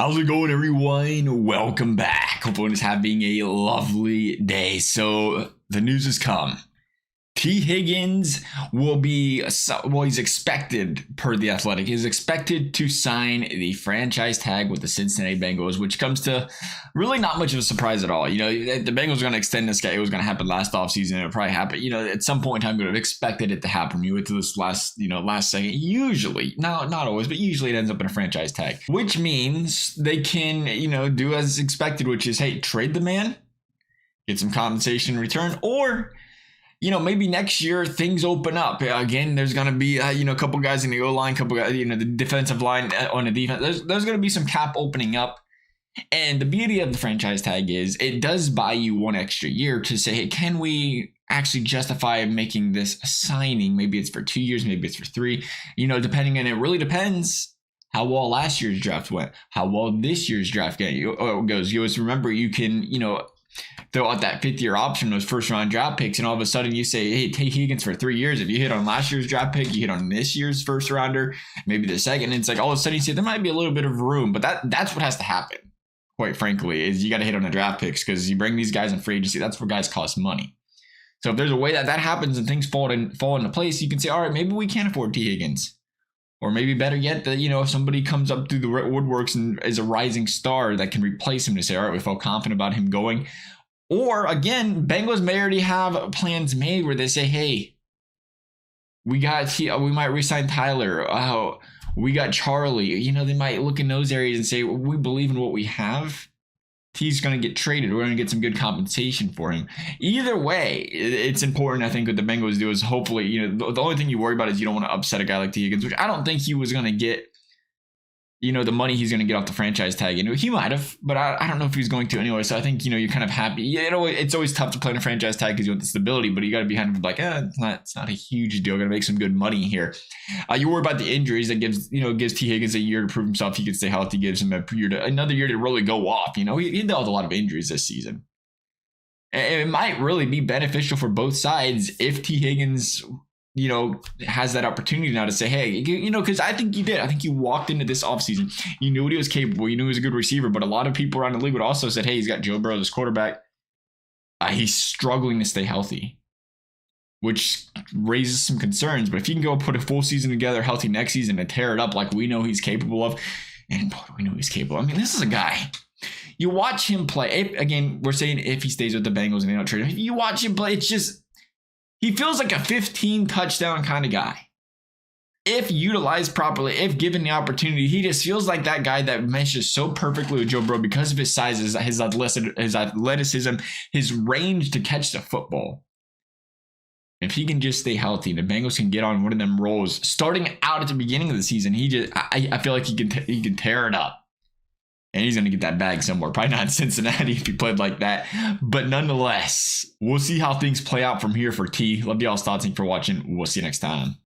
How's it going, everyone? Welcome back. Hope everyone is having a lovely day. So the news has come. Higgins will be, he's expected, per The Athletic, he's expected to sign the franchise tag with the Cincinnati Bengals, which comes to really not much of a surprise at all. You know, the Bengals are going to extend this guy. It was going to happen last offseason. It would probably happen, at some point in time, we would have expected it to happen. You went to this last second. Usually, not always, but usually it ends up in a franchise tag, which means they can, do as expected, which is, hey, trade the man, get some compensation in return, or maybe next year things open up. Again, there's going to be, a couple guys in the O-line, couple guys, the defensive line on the defense. There's going to be some cap opening up. And the beauty of the franchise tag is it does buy you one extra year to say, hey, can we actually justify making this a signing? Maybe it's for 2 years, maybe it's for 3, depending on, it really depends how well last year's draft went, how well this year's draft goes. You always remember you can, throw out that 5th-year option, those first-round draft picks, and all of a sudden you say, hey, take Higgins for 3 years. If you hit on last year's draft pick, you hit on this year's first-rounder, maybe the second, and it's like all of a sudden you see there might be a little bit of room, but that's what has to happen, quite frankly, is you got to hit on the draft picks because you bring these guys in free agency. That's where guys cost money. So if there's a way that happens and things fall into place, you can say, all right, maybe we can't afford Higgins. Or maybe better yet, that if somebody comes up through the woodworks and is a rising star that can replace him to say, all right, we felt confident about him going. Or again, Bengals may already have plans made where they say, hey, we might re-sign Tyler. We got Charlie. They might look in those areas and say, well, we believe in what we have. He's going to get traded. We're going to get some good compensation for him. Either way, it's important, I think, what the Bengals do is hopefully, the only thing you worry about is you don't want to upset a guy like Higgins, which I don't think he was going to get, the money he's going to get off the franchise tag. He might have, but I don't know if he's going to anyway. So I think, you're kind of happy. It's always tough to play in a franchise tag because you want the stability, but you got to be kind of like, it's not a huge deal. Going to make some good money here. You worry about the injuries that gives T. Higgins a year to prove himself. He can stay healthy, gives him another year to really go off. He dealt with a lot of injuries this season. And it might really be beneficial for both sides if T. Higgins has that opportunity now to say, hey, because I think you did. I think you walked into this offseason. You knew what he was capable. You knew he was a good receiver. But a lot of people around the league would also said, hey, he's got Joe Burrow as quarterback. He's struggling to stay healthy, which raises some concerns. But if he can go put a full season together, healthy next season, and tear it up like we know he's capable of, and boy, we know he's capable. I mean, this is a guy. You watch him play. Again, we're saying if he stays with the Bengals and they don't trade him. If you watch him play, it's just, he feels like a 15 touchdown kind of guy. If utilized properly, if given the opportunity, he just feels like that guy that meshes so perfectly with Joe Burrow because of his size, his athleticism, his range to catch the football. If he can just stay healthy, the Bengals can get on one of them rolls. Starting out at the beginning of the season, I feel like he can tear it up. And he's going to get that bag somewhere. Probably not in Cincinnati if he played like that. But nonetheless, we'll see how things play out from here for T. Love y'all's thoughts. Thanks for watching. We'll see you next time.